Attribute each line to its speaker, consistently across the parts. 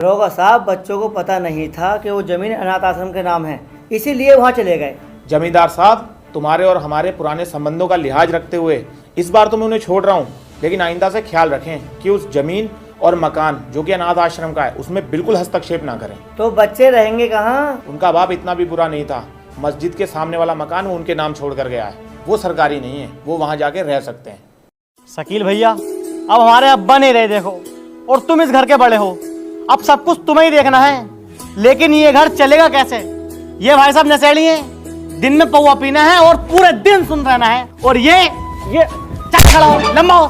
Speaker 1: दरोगा साहब, बच्चों को पता नहीं था कि वो जमीन अनाथ आश्रम के नाम है, इसीलिए वहाँ चले गए।
Speaker 2: जमींदार साहब, तुम्हारे और हमारे पुराने संबंधों का लिहाज रखते हुए इस बार तो मैं उन्हें छोड़ रहा हूँ, लेकिन आइंदा से ख्याल रखें कि उस जमीन और मकान जो कि अनाथ आश्रम का है उसमें बिल्कुल हस्तक्षेप ना करें।
Speaker 1: तो बच्चे रहेंगे कहाँ?
Speaker 2: उनका बाप इतना भी बुरा नहीं था। मस्जिद के सामने वाला मकान वो उनके नाम छोड़ कर गया है। वो सरकारी नहीं है, वो वहाँ जाके रह सकते हैं।
Speaker 3: शकील भैया, अब हमारे अब्बा नहीं रहे देखो, और तुम इस घर के बड़े हो, अब सब कुछ तुम्हें ही देखना है। लेकिन ये घर चलेगा कैसे? ये भाई साहब नशेड़ी हैं, दिन में पौवा पीना है और पूरे दिन सुन रहना है। और ये चल खड़ा हो, लंबा हो।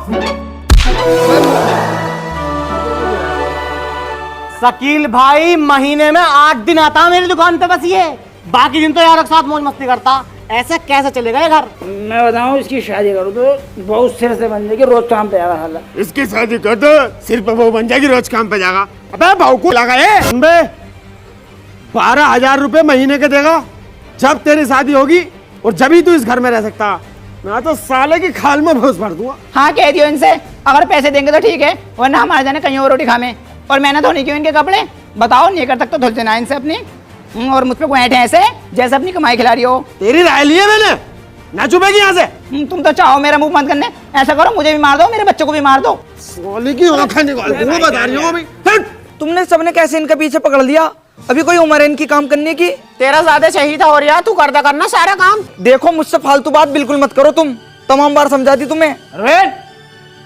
Speaker 3: शकील भाई महीने में 8 दिन आता मेरी दुकान पे, बस ये बाकी दिन तो यार के साथ मौज मस्ती करता। ऐसे कैसे चलेगा ये घर?
Speaker 4: मैं बताऊं, इसकी शादी करूं तो बहुत सिर से बन जाएगी, रोज काम पे जाएगा साला।
Speaker 5: इसकी शादी कर दो, सिर्फ वो बन जाएगी, रोज काम पे जाएगा। अबे भाव को लगा 12,000 रुपए महीने के देगा जब तेरी शादी होगी, और जब ही तू इस घर में रह सकता। मैं तो साले की खाल में भूस भर दूंगा।
Speaker 4: हाँ, कह दियो इनसे, अगर पैसे देंगे तो ठीक है, वरना हमारे जाने कहीं और रोटी खामे। और मैंने धोनी क्यों इनके कपड़े? बताओ, नहीं कर सकते तो धुल देना इनसे अपनी। और मुझ पे बैठे ऐसे जैसे अपनी कमाई खिला रही हो।
Speaker 5: तेरी राय ली है मैंने, ना चुपेगी यहाँ से।
Speaker 4: तुम तो चाहो मेरा मुंह बंद करने, ऐसा करो मुझे भी मार दो, मेरे बच्चों को भी मार दो।
Speaker 5: सोली की आंखें निकाल दूंगा, बता रही हूँ अभी।
Speaker 6: तुमने सबने कैसे इनके पीछे पकड़ लिया? अभी कोई उम्र है इनकी काम करने की?
Speaker 4: तेरा ज्यादा सही था, और यार तू करता करना सारा काम।
Speaker 6: देखो, मुझसे फालतू बात बिल्कुल मत करो तुम, तमाम बार समझा दी तुम्हें।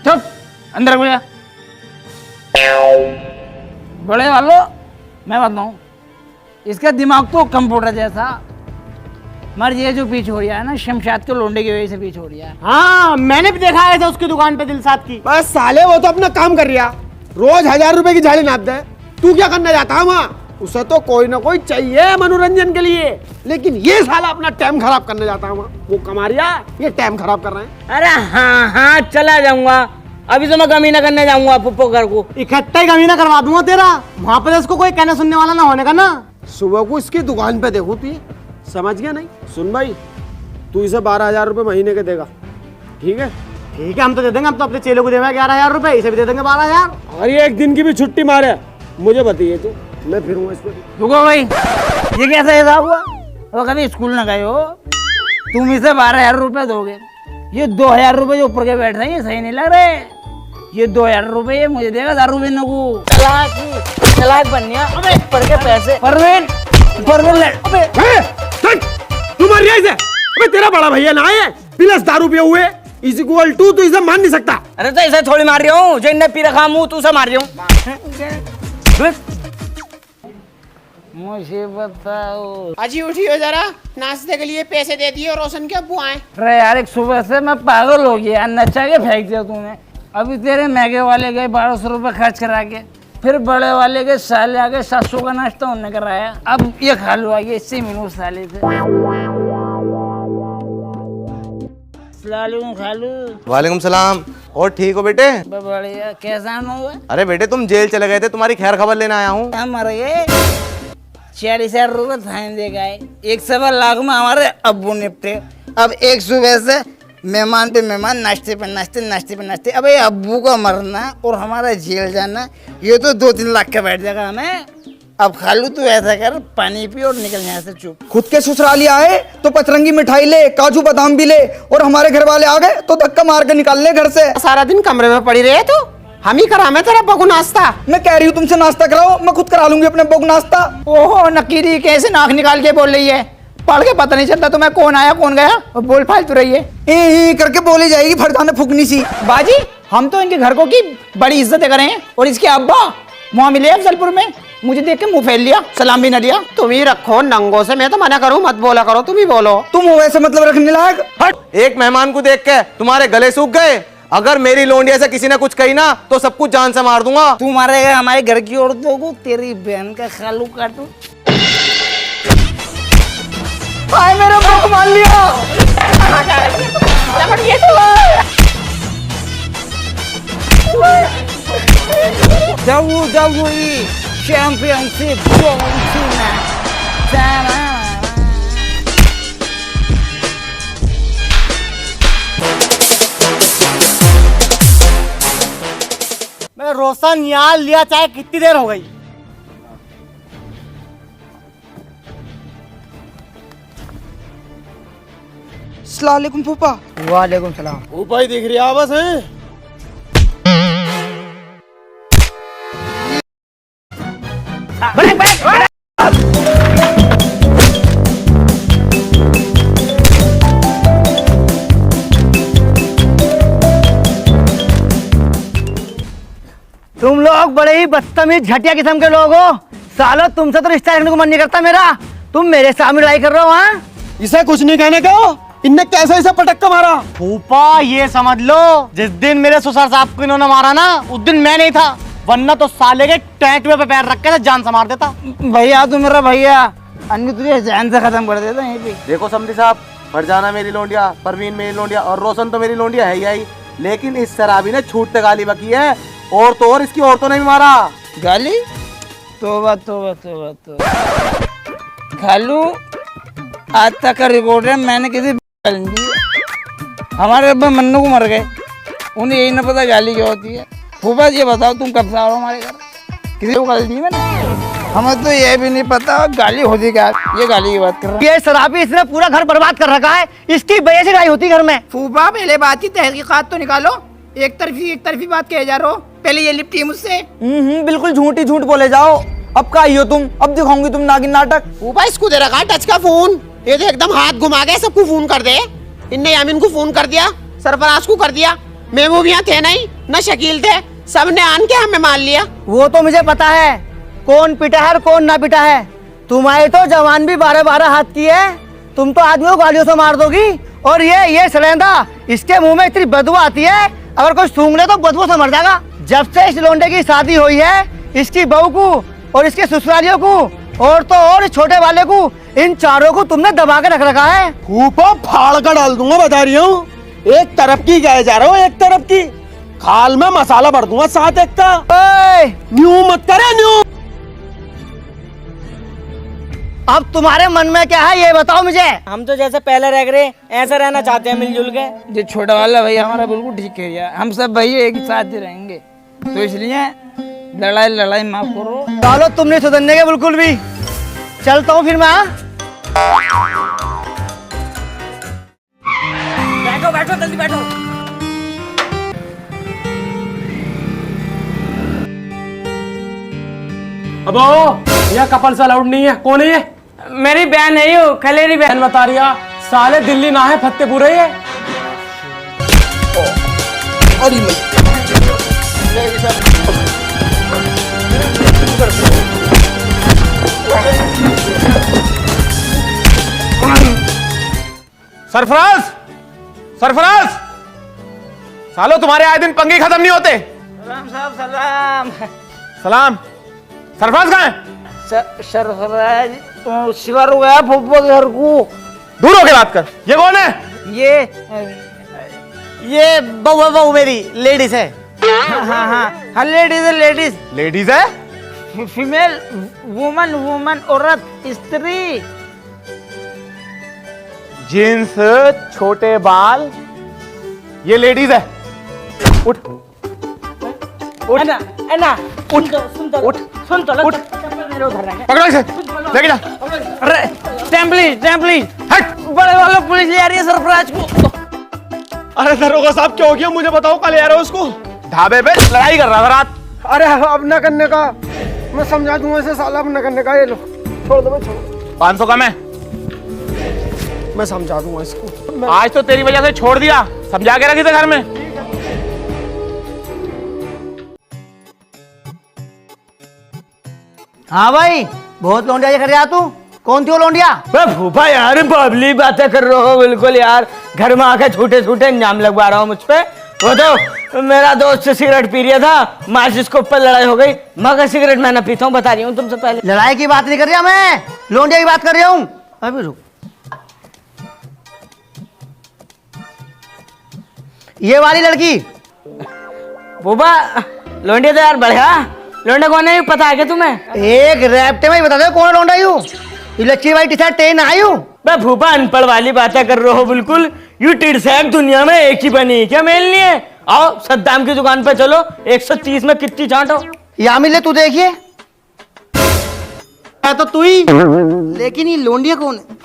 Speaker 4: चुप, अंदर घुस जा। बड़े वालों, मैं बताऊं, इसका दिमाग तो कंप्यूटर जैसा, मर ये जो पीछे हो रहा है ना, शमशाद के लोंडे की वजह से पीछे हो रहा है।
Speaker 3: हाँ, मैंने भी देखा है उसकी दुकान पे दिलसाद की।
Speaker 5: बस साले, वो तो अपना काम कर रहा, रोज 1,000 रुपए की झाड़ी नाप दे। तू क्या करना चाहता है वहाँ? उसे तो कोई ना कोई चाहिए मनोरंजन के लिए, लेकिन ये साला अपना टाइम खराब करने जाता है वहाँ। वो कमा रहा, ये टाइम खराब कर रहे हैं।
Speaker 4: अरे हाँ हाँ, चला जाऊंगा, अभी तो मैं कमीना करने जाऊंगा पुप्पो घर को।
Speaker 3: इकट्ठा ही कमीना करवा दूंगा तेरा, वहाँ पे इसको कोई कहने सुनने वाला ना होने का ना।
Speaker 5: सुबह को इसकी दुकान पे देखो, तू समझ गया नहीं? सुन भाई, तू इसे 12,000 रुपए महीने के देगा, ठीक है?
Speaker 3: ठीक है, हम तो दे देंगे। हम तो अपने चेलों को देंगे 11,000 रुपए, इसे भी दे देंगे 12,000।
Speaker 5: और ये एक दिन की भी छुट्टी मारे, मुझे बताइए तू, मैं फिरूंगा इस पे।
Speaker 4: रुको भाई, ये कैसा हिसाब हुआ? वो कभी स्कूल न गए हो, तुम इसे 12,000 रुपए दोगे, ये 2,000 रुपए जो ऊपर के बैठ रहे हैं, ये सही नहीं लग रहे। ये 2,000 रुपए ये मुझे देगा दारू पीने को।
Speaker 6: चलाक बननिया, अबे पर के पैसे।
Speaker 4: परवीन, अबे
Speaker 5: तू मर रहा है इसे? अबे तेरा बड़ा भैया ना है, प्लस दारू पिए हुए इज इक्वल टू, तू इसे मान नहीं सकता।
Speaker 6: अरे तो इसे थोड़ी मार रही हूँ, जो इनने पी रखा मुंह तू से मार रही हूँ।
Speaker 4: मुझे बताओ।
Speaker 7: अजी उठियो जरा, नाश्ते के लिए पैसे दे दिए, रोशन के अब्बू आए।
Speaker 4: अरे यार, एक सुबह से मैं पागल हो गया, नचा के फेंक दिया तूने। अभी तेरे मैगे वाले गए 1,200 रुपए खर्च करा के, फिर बड़े वाले के साले आगे 700 का नाश्ता उन्होंने कराया। अब ये खा लो आगे, इससे मिलूं साले से। खा लू।
Speaker 8: वालेकुम सलाम। और ठीक हो बेटे?
Speaker 4: बढ़िया, कैसा हुआ?
Speaker 8: अरे बेटे, तुम जेल चले गए थे, तुम्हारी खैर खबर लेने आया हूँ।
Speaker 4: हम मर गए, 40,000 रुपए फाइन दे गए, 1.25 में हमारे अब्बू निपटे। अब एक सुबह से मेहमान पे मेहमान, नाश्ते पे नाश्ते। अब ये अब्बू का मरना और हमारा जेल जाना, ये तो 2-3 लाख का बैठ जाएगा हमें। अब खालू तू ऐसा कर, पानी पी और निकल यहाँ से चुप।
Speaker 6: खुद के ससुराली आए तो पचरंगी मिठाई ले, काजू बादाम भी ले, और हमारे घर वाले आ गए तो धक्का मार के निकाल ले घर से।
Speaker 7: सारा दिन कमरे में पड़ी रहे तू, हम ही करा मैं तेरा बगु नाश्ता।
Speaker 6: मैं कह रही हूँ तुमसे नाश्ता कराओ, मैं खुद करा लूंगी अपने बगु नाश्ता।
Speaker 4: ओहो नकीली, कैसे नाक निकाल के बोल रही है? पढ़ के पता नहीं चलता तुम्हें कौन आया कौन गया, और बोल फालतू रही है।
Speaker 6: ही करके बोली जाएगी, फरदाने फुकनी सी।
Speaker 4: बाजी, हम तो इनके घर को की बड़ी इज्जत करें, और इसके अब्बा वहाँ मिले अफजलपुर में, मुझे देख के मुंह फैल लिया, सलाम भी न लिया।
Speaker 7: तुम ही रखो नंगों से, मैं तो मना करूँ मत बोला करो, तुम ही बोलो।
Speaker 6: तुम हो ऐसे मतलब रखने लायक?
Speaker 8: हट! एक मेहमान को देख के तुम्हारे गले सूख गए। अगर मेरी लोंडिया से किसी ने कुछ कही ना, तो सब कुछ जान से मार दूंगा।
Speaker 4: तू मारेगा हमारे घर की औरतों को, तेरी बहन का खालू काटू।
Speaker 6: भाई मेरा मुंह मान लिया।
Speaker 4: चैंपियनशिप
Speaker 3: मैं रोशन यहाँ लिया चाहे कितनी देर हो गई,
Speaker 6: अस्सलाम वालेकुम फूफा।
Speaker 1: वालेकुम सलाम।
Speaker 5: फूफा ही दिख रही बस है।
Speaker 1: तुम लोग बड़े ही बदतमीज घटिया किस्म के लोग हो। सालो तुमसे तो रिश्ता रखने को मन नहीं करता मेरा। तुम मेरे सामने लड़ाई कर रहे हो। हाँ,
Speaker 5: इसे कुछ नहीं कहने का। इनने कैसे इसे पटक के मारा?
Speaker 3: फूफा ये समझ लो, जिस दिन मेरे ससुर साहब को इन्होंने मारा ना, उस दिन मैं नहीं था, वरना तो साले के टैटुए पे पैर रख के जान से मार देता।
Speaker 4: भैया तू मेरा भैया, अन्य तुझे जान से खत्म कर देता यहीं पे।
Speaker 8: देखो समधी साहब, फरजाना मेरी लोंडिया, परवीन मेरी लोंडिया और रोशन तो मेरी लोंडिया है ही, लेकिन इस शराबी ने छूटते गाली बकी है। और तो और इसकी औरतों ने भी मारा।
Speaker 4: गाली? तोबा तोबा तोबा तोबा। खालू आज तक का रिकॉर्ड है, मैंने किसी गाली नहीं दी। हमारे अब्बा मन्नू को मर गए, उन्हें यही ना पता गाली क्या होती है। फूफा ये बताओ तुम कब से आ रहे हो हमारे घर? किसी को गाली दी मैंने? हमें तो ये भी नहीं पता गाली होती क्या। ये गाली की बात कर रहा है।
Speaker 1: ये शराबी इसने पूरा घर बर्बाद कर रखा है। इसकी वजह से लड़ाई होती घर में।
Speaker 7: फूफा पहले बात की तहकीकात तो निकालो। एक तरफी बात कहे जा रहे हो। पहले ये लिपटी मुझसे।
Speaker 6: बिल्कुल झूठी झूठ बोले जाओ। अब का आई हो तुम? अब दिखाऊंगी तुम नागिन नाटक।
Speaker 7: फूफा इसको दे रखा टच का फोन। ये तो एकदम हाथ घुमा के सबको फोन कर दे। इनने यामिन को फोन कर दिया, सरफराज को कर दिया, महबूबियाँ थे नहीं, न शकील थे, सबने आन के हमें मान लिया।
Speaker 1: वो तो मुझे पता है कौन पिटा है और कौन ना पिटा है। तुम्हारी तो जवान भी 12-12 हाथ की है। तुम तो आदमी को गालियों से मार दोगी। और ये सलेंदा, इसके मुंह में इतनी बदबू आती है, अगर कोई सूंघ ले तो बदबू से मर जाएगा। जब से इस लोंडे की शादी हुई है, इसकी बहू को और इसके ससुरालियों को और तो और छोटे वाले को, इन चारों को तुमने दबा के रख रखा है।
Speaker 5: फूफा फाड़ कर डाल दूंगा, बता रही हूँ। एक तरफ की गए जा रहे हो, एक तरफ की खाल में मसाला भर दूंगा साथ एक का। न्यू मत करे न्यू।
Speaker 1: अब तुम्हारे मन में क्या है ये बताओ मुझे।
Speaker 3: हम तो जैसे पहले रह गए ऐसे रहना चाहते हैं, मिलजुल के।
Speaker 4: ये छोटा वाला भैया हमारा बिल्कुल ठीक है यार। हम सब भैया एक ही साथ ही रहेंगे, तो इसलिए लड़ाई माफ करो।
Speaker 1: चलो तुम नहीं सुधरने के बिल्कुल भी। चलता हूँ फिर मैं।
Speaker 3: बैठो बैठो जल्दी बैठो।
Speaker 5: अब यह कपल से अलाउड नहीं है। कौन है ये?
Speaker 3: मेरी बहन है यो, खलेरी बहन।
Speaker 5: बता रही है, साले दिल्ली ना है फतेहपुर है ये।
Speaker 2: सरफराज, सरफराज, सालो तुम्हारे आए दिन पंगे खत्म नहीं होते।
Speaker 4: सलाम साहब सलाम।
Speaker 2: सलाम। सरफराज कहाँ है?
Speaker 4: सरफराज शिवर हो गया फूफा के घर को।
Speaker 2: दूर होके बात कर। ये कौन है?
Speaker 3: ये बहू मेरी लेडीज है।
Speaker 4: हाँ लेडीज है लेडीज।
Speaker 2: लेडीज है?
Speaker 4: फीमेल वुमन औरत स्त्री।
Speaker 2: जींस, छोटे बाल, ये लेडीज है। उठ उठ
Speaker 3: सुन तो
Speaker 2: उठ, पकड़ो इसे, लेके जा।
Speaker 4: अरे टेम्पलिज
Speaker 2: हट।
Speaker 4: बड़े वाला पुलिस ले आ रही है सरफराज को।
Speaker 5: अरे दरोगा साहब क्या हो गया मुझे बताओ, कल आ रहे हो उसको?
Speaker 2: ढाबे पे लड़ाई कर रहा था रात।
Speaker 5: अरे अब न करने का, मैं समझा दूंगा इसे साला। अब न करने का, ये लो छोड़ दो, छोड़ो।
Speaker 2: 500 कम है।
Speaker 5: मैं समझा दूंगा इसको।
Speaker 2: आज तो तेरी वजह से छोड़ दिया, समझा के रखी थे घर में।
Speaker 1: हाँ भाई, बहुत लौंडिया कर रहा तू। कौन थी वो लौंडिया?
Speaker 3: फूफा यार बबली बातें कर रहे हो बिल्कुल यार। घर में आके छोटे छोटे इंजाम लगवा रहा हूँ मुझ पे। वो तो मेरा दोस्त सिगरेट पी रहा था, माचिस के ऊपर लड़ाई हो गई। मगर सिगरेट मैं ना पीता हूँ, बता रही हूँ तुमसे पहले।
Speaker 1: लड़ाई की बात नहीं कर रहा मैं, लौंडिया की बात कर रहा हूँ। अभी रुक, ये वाली लड़की।
Speaker 3: फूफा लौंडिया तो यार बढ़िया। लौंडा कौन है पता है क्या तुम्हें?
Speaker 1: एक रैप्टे में ही बता दो कौन लौंडा यू। ये लच्छी वाली टी शर्ट टेन आई हूँ।
Speaker 3: बे फूफा अनपढ़ वाली बातें कर रहे हो बिल्कुल। यू टिरसैक दुनिया में एक ही बनी, क्या मेल नहीं है? आओ सद्दाम की दुकान पे चलो, 130 में कितनी चांटो।
Speaker 1: यहाँ मिले तू देखिए।
Speaker 3: तो तू ही।
Speaker 1: लेकिन ये लौंडिया कौन है?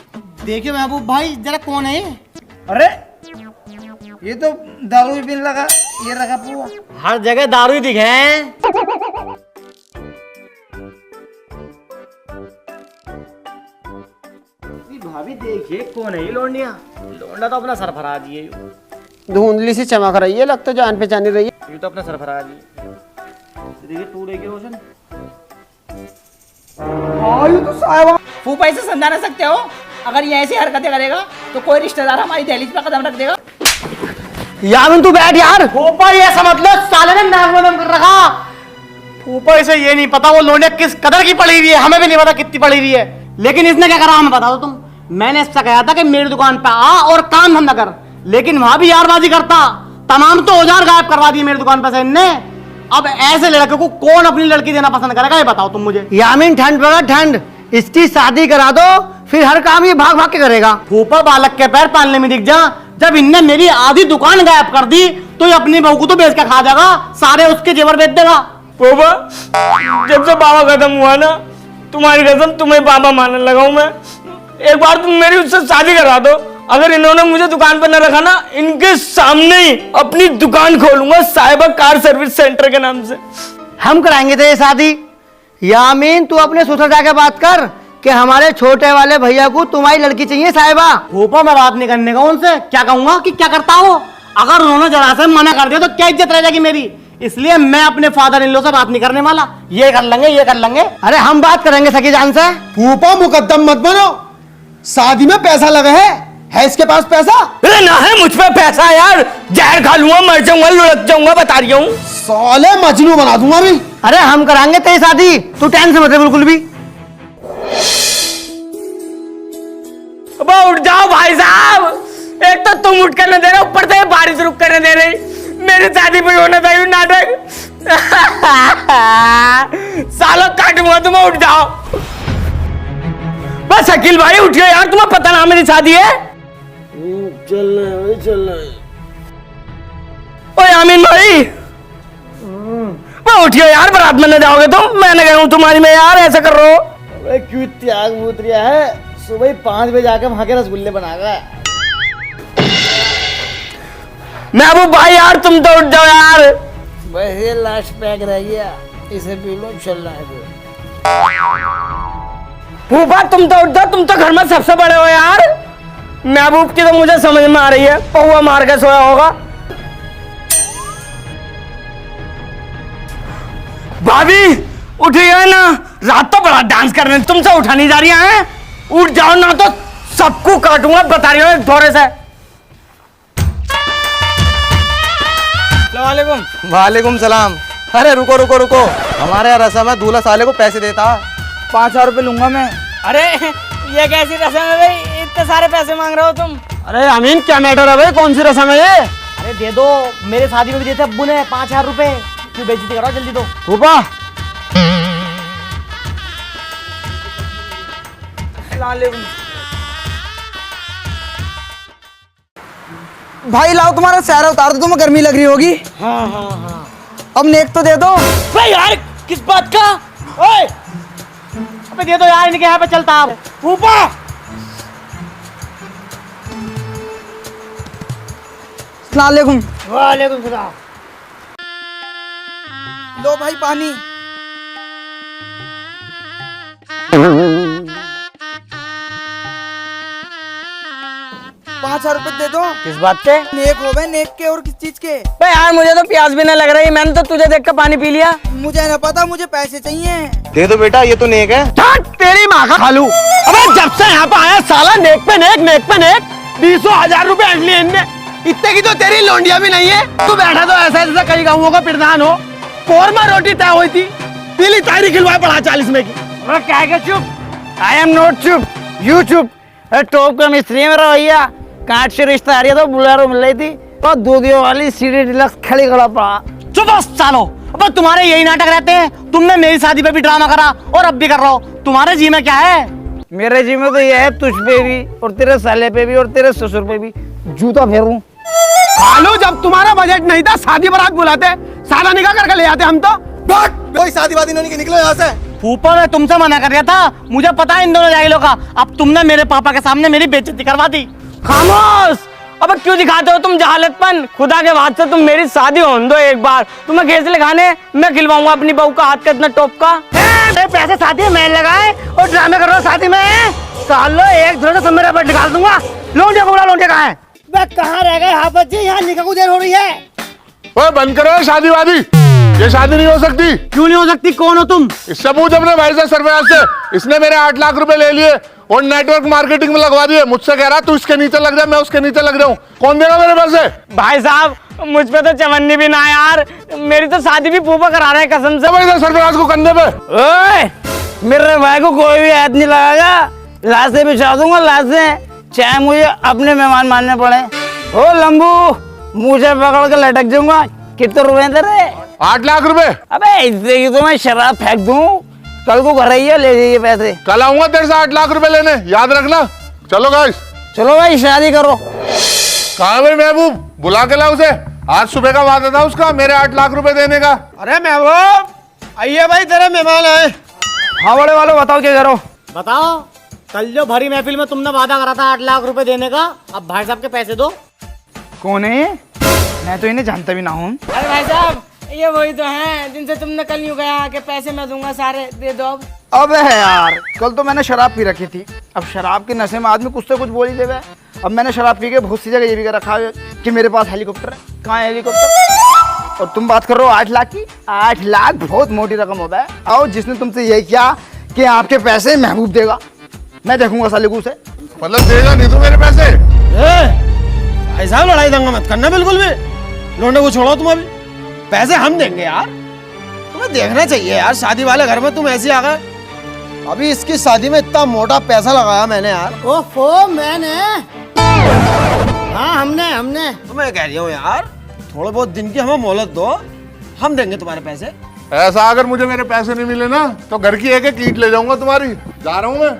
Speaker 3: देखियो महबूब भाई जरा कौन है?
Speaker 4: अरे ये तो दारू भी पीने लगा, ये रखा पुआ।
Speaker 3: हर जगह दारू ही दिखे हैं। भाभी देखिए कौन है ये लौंडिया। लौंडा तो अपना सरफराज ही है
Speaker 5: धुंधली सी चमक रही है, लगता जान पहचानी रही है।
Speaker 3: ये तो अपना सरफराज ही है। देखिए टूटे के रोशन।
Speaker 5: ये तो साहब
Speaker 4: फूफा इसे समझा नहीं सकते हो? अगर ये ऐसी हरकतें करेगा तो कोई रिश्तेदार हमारी दहलीज पर कदम रख देगा।
Speaker 1: यामिन तू बैठ यार।
Speaker 3: फूफा ये समझ लो साले ने नाक में दम कर रखा। फूफा इसे ये नहीं पता वो लौंडिया किस कदर की पड़ी हुई है, हमें भी नहीं पता कितनी पड़ी हुई है। लेकिन इसने क्या करा हमें बता दो तुम। मैंने इससे कहा था कि मेरी दुकान पे आ और काम धंधा कर, लेकिन वहां भी यारबाजी करता। तमाम तो औजार गायब करवा दिए मेरी दुकान पे से इनने। अब ऐसे लड़के को कौन अपनी लड़की देना पसंद करेगा ये बताओ तुम मुझे।
Speaker 1: यामिन ठंड पड़ा ठंड, इसकी शादी करा दो, फिर हर काम ये भाग भाग के करेगा।
Speaker 3: फूफा बालक के पैर पालने में दिख जा। जब इनने मेरी आधी दुकान गायब कर दी तो ये अपनी बहू को तो बेच के खा जाएगा, सारे उसके जेवर बेच देगा।
Speaker 9: फूफा जब से बाबा खत्म हुआ ना, तुम्हारी कसम तुम्हें बाबा मानने लगा हूं मैं। एक बार तुम मेरी उससे शादी करा दो। अगर इन्होंने मुझे दुकान पर न रखा ना, इनके सामने ही अपनी दुकान खोलूंगा साहिबा कार सर्विस सेंटर के नाम से।
Speaker 1: हम कराएंगे तेरी शादी। यामीन तू अपने ससुर जाके बात कर कि हमारे छोटे वाले भैया को तुम्हारी लड़की चाहिए साहिबा।
Speaker 3: फूफा मैं बात नहीं करने का उनसे, क्या कहूंगा कि क्या करता हो। अगर उन्होंने जरा से मना कर दिया तो क्या इज्जत रह जाएगी मेरी। इसलिए मैं अपने फादर इन लॉ से बात नहीं करने वाला। ये कर लेंगे ये कर लेंगे।
Speaker 1: अरे हम बात करेंगे सखी जान से।
Speaker 5: फूफा मुकद्दम मत बनो, शादी में पैसा लगा है इसके पास पैसा?
Speaker 9: अरे ना है मुझ पे पैसा यार, जहर खा लूंगा, मर जाऊंगा, लुढ़क जाऊंगा, बता रही हूँ।
Speaker 5: साले मजनू बना दूंगा अभी।
Speaker 1: अरे हम कराएंगे तेरी शादी, तू टेंशन मत ले बिल्कुल भी।
Speaker 9: अब उठ जाओ भाई साहब, एक तो तुम उठ कर न दे रहे, ऊपर से बारिश रुक कर न दे रही। मेरी शादी पे होना चाहिए नाटक। सालों काटूंगा तुम्हें, उठ जाओ। बस अकील भाई उठ गए यार, तुम्हें पता ना मेरी शादी है। चल ओए आमीन भाई, वो उठ गए यार, बारात में न जाओगे तुम? मैंने कहा हूं तुम्हारी में यार, ऐसा कर रहे हो।
Speaker 3: क्यों त्याग मूत रिया है? सुबह 5 बजे आके वहां के रसगुल्ले बनाएगा।
Speaker 9: महबूब भाई यार तुम तो उठ जाओ यार।
Speaker 4: बस ये लास्ट पैक रह गया, इसे पी लो, चलना है फिर।
Speaker 9: फूफा तुम तो उठ जाओ, तुम तो घर में सबसे बड़े हो यार। महबूब की तो मुझे समझ में आ रही है, पौवा मार के सोया होगा। भाभी उठ गया ना, रात तो बड़ा डांस कर रहे हैं, तुमसे उठा नहीं जा रही है। उठ जाओ ना तो सबको काटूंगा, बता रही हूँ थोड़े से।
Speaker 8: वालेकुम सलाम। अरे रुको रुको रुको, हमारे यहाँ रस्म है दूल्हा साले को पैसे देता।
Speaker 4: 5,000 रुपए लूंगा मैं। अरे ये कैसी रस्म है भाई, इतने सारे पैसे मांग रहे हो तुम?
Speaker 5: अरे अमीन क्या मैटर है भाई, कौन सी रस्म है ये?
Speaker 3: अरे दे दो, मेरे शादी में भी देते अब्बू ने 5,000 रुपए। क्यों बेइज्जती करो, जल्दी दो।
Speaker 5: फूफा
Speaker 6: भाई लाओ तुम्हारा सहरा उतार दो, तुम्हें गर्मी लग रही होगी। हाँ। अब नेक तो दे दो।
Speaker 3: भाई यार किस बात का? ओए अबे दे दो यार, इनके यहाँ पे चलता आप।
Speaker 9: फूफा
Speaker 6: अस्सलामुअलैकुम।
Speaker 4: वालेकुम सलाम।
Speaker 6: लो भाई पानी। ₹5,000 रुपए दे दो।
Speaker 9: किस बात के?
Speaker 6: नेक हो गए, नेक के और किस चीज के?
Speaker 9: भाई यार मुझे तो प्यास भी नहीं लग रही, मैंने तो तुझे देख कर पानी पी लिया।
Speaker 6: मुझे न पता, मुझे पैसे चाहिए।
Speaker 8: दे दो बेटा, ये तो नेक है।
Speaker 5: तेरी माँ का खालू, अबे जब से यहाँ पे आया साला नेक पे नेक 20,000 रुपए ऐंठ लिए इनने। इतने की तो तेरी लौंडिया भी नहीं है। तू बैठा तो ऐसा जैसा कई गाँवों का प्रधान हो। कोरमा रोटी तय हुई थी, पीली तारी खिलवाए पड़ा 40 में की।
Speaker 4: अरे क्या है चुप? आई एम नॉट चुप, यू चुप। अरे टॉप का मिस्त्री है मेरा भैया, काट से रिश्ता आ रही तो बुलेरो मिल रही थी, और दूधियों वाली सीडी डिलक्स खड़ी खड़ा पड़ा।
Speaker 3: चुप सालो, अब तुम्हारे यही नाटक रहते हैं। तुमने मेरी शादी पे भी ड्रामा करा और अब भी कर रहा हो। तुम्हारे जी में क्या है?
Speaker 4: मेरे जी में तो ये है, तुझ पे भी और तेरे साले पे भी और तेरे ससुर पे भी जूता फेरूं।
Speaker 5: खालू जब तुम्हारा बजट नहीं था, शादी बारात बुलाते, साला निकाह करके ले आते हम तो।
Speaker 8: कोई शादी वादी नहीं, निकलो यहाँ से।
Speaker 3: फूफा ने तुमसे मना कर दिया था, मुझे पता है इन दोनों जाहिलों का। अब तुमने मेरे पापा के सामने मेरी बेइज्जती करवा दी।
Speaker 9: खामोश, अब क्यों दिखाते हो तुम जहालतपन? खुदा के वास्ते तुम मेरी शादी होने दो एक बार। तुम्हें घेसले खाने मैं खिलवाऊंगा अपनी बहू का हाथ का इतना टॉप का।
Speaker 1: पैसे शादी में मैंने लगाए और ड्रामे कर रहा हूँ शादी में। सालो एक दूसरे से सब मेरा बट निकाल दूंगा। लोंडिया को बुला, लोंडिया कहाँ है? मैं कहाँ रह गए हाफत जी? यहाँ निकाह को देर हो रही है।
Speaker 10: ओए बंद करो शादी वादी, ये शादी नहीं हो सकती।
Speaker 3: क्यों नहीं हो सकती? कौन हो तुम?
Speaker 10: इससे पूछ अपने भाई से, सरफराज से। इसने मेरे 8 लाख रुपए ले लिए और नेटवर्क मार्केटिंग में लगवा दिए। मुझसे कह रहा तू इसके नीचे लग जा, मैं उसके नीचे लग जाऊं। कौन देगा मेरे पैसे?
Speaker 9: भाई साहब मुझ पे तो चवन्नी भी ना यार, मेरी तो शादी भी फूफा करा रहे हैं कसम से।
Speaker 10: भाई सरफराज को कंधे पे।
Speaker 4: ओए, मेरे भाई को कोई भी हाथ नहीं लगाएगा। लाश से बिछा दूंगा, लाश से, चाहे मुझे अपने मेहमान मानने पड़े। ओ लंबू, मुझे पकड़ के लटक जाऊंगा। कितने रुपए तेरे?
Speaker 10: 8 लाख रुपए।
Speaker 4: अबे इससे की तो मैं शराब फेंक दूं। कल को घर आइए, ले जाइए पैसे।
Speaker 10: कल आऊंगा तेरे से 8 लाख रुपए लेने, याद रखना। चलो गाइस,
Speaker 4: चलो भाई शादी करो।
Speaker 10: कहाँ भाई महबूब? बुला के लाओ उसे। आज सुबह का वादा था उसका मेरे 8 लाख रुपए देने का।
Speaker 5: अरे महबूब, आइए भाई, तेरे मेहमान आए।
Speaker 1: हाँ बड़े वालों, बताओ क्या करो?
Speaker 3: बताओ, कल जो भरी महफिल में तुमने वादा करा था 8 लाख रुपए देने का, अब भाई साहब के पैसे दो।
Speaker 1: कौन है ये? मैं तो इन्हें जानता भी ना हूँ।
Speaker 9: अरे भाई साहब ये वही तो हैं जिनसे तुमने कल यूं कहा कि पैसे मैं दूंगा सारे, दे दो अब।
Speaker 6: अबे यार, कल तो मैंने शराब पी रखी थी। अब शराब के नशे में आदमी कुछ से कुछ बोल ही देगा। अब मैंने शराब पी के बहुत सी जगह ये भी कर रखा है कि मेरे पास हेलीकॉप्टर है। कहाँ है हेलीकॉप्टर? और तुम बात कर रहे हो 8 लाख की? 8 लाख बहुत मोटी रकम होता है। और जिसने तुमसे यही किया कि आपके पैसे महबूब देगा, मैं देखूंगा सालिकू से।
Speaker 10: मतलब देगा नहीं तो मेरे पैसे?
Speaker 5: भाई साहब लड़ाई दंगा मत करना बिल्कुल भी। लौंडे को छोड़ो तुम, अभी पैसे हम देंगे यार। तुम्हें देखना चाहिए यार, शादी वाले घर में तुम ऐसे आ गए। अभी इसकी शादी में इतना मोटा पैसा लगाया मैंने यार।
Speaker 1: ओफो, मैंने? हाँ हमने।
Speaker 5: तो मैं कह रही हूँ यार, थोड़े बहुत दिन की हमें मोहलत दो, हम देंगे तुम्हारे पैसे।
Speaker 10: ऐसा अगर मुझे मेरे पैसे नहीं मिले ना तो घर की एक एक ईंट ले जाऊंगा तुम्हारी। जा रहा हूँ मैं।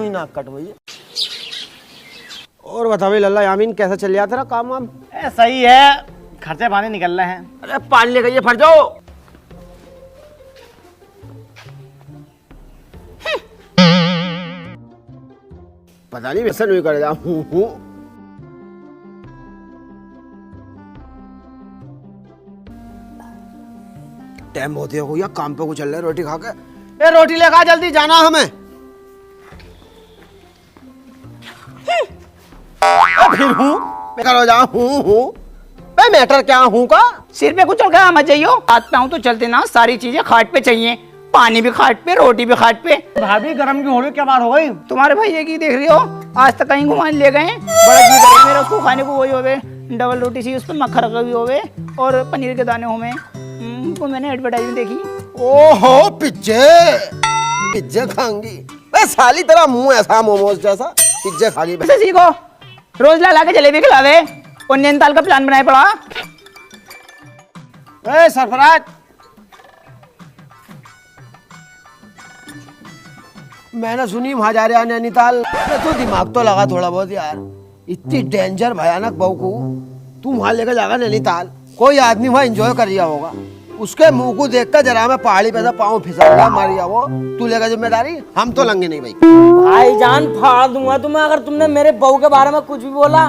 Speaker 5: नाक कट भैया। और बता भाई लल्ला यामीन, कैसा चल रहा तेरा काम वाम?
Speaker 3: सही है, खर्चे पानी निकल रहे हैं।
Speaker 5: अरे पानी ले गई, फट जाओ। पता नहीं वैसा नहीं कर हूँ। टाइम बहुत हो गया, काम पे को चल रहे रोटी खा के। ए रोटी लेकर जल्दी जाना हमें। फिर हूँ मैं जा हूँ मैं मैटर क्या हूँ का?
Speaker 4: सिर पे कुछ चढ़ मत जाइयो। हाथ पाँव तो चलते ना, सारी चीजें खाट पे चाहिए। पानी भी खाट पे, रोटी भी खाट पे।
Speaker 3: भाभी गरम की हो रही, क्या बात हो गई?
Speaker 4: तुम्हारे भैया की देख रही हो, आज तक कहीं घुमाने ले गए। बड़ा जी करे मेरा उसको खाने को, वही होवे डबल रोटी सी, उस पर मक्खन रखा भी होवे और पनीर के दाने होवे। वो मैंने एडवर्टाइजमेंट देखी।
Speaker 5: ओहो पिज्जे खाऊंगी मैं। साली तेरा मुंह ऐसा मोमोज जैसा, पिज्जे खा गई।
Speaker 4: वैसे सीखो, रोज ला के जलेबी खिलावे और नैनीताल का प्लान बनाए पड़ा।
Speaker 5: ए सरफराज, मैंने सुनी वहां जा रहा नैनीताल। तो दिमाग तो लगा थोड़ा बहुत यार। इतनी डेंजर भयानक बहू को तू वहां लेकर जाएगा नैनीताल। कोई आदमी वहां एंजॉय कर रहा होगा, उसके मुंह को देखकर जरा मैं पहाड़ी पे पाँव फिसला मारिया। वो तू लेगा जिम्मेदारी? हम तो लंगे नहीं भाई।
Speaker 9: भाईजान फाड़ दूंगा तुम्हें अगर तुमने मेरे बहू के बारे में कुछ भी बोला।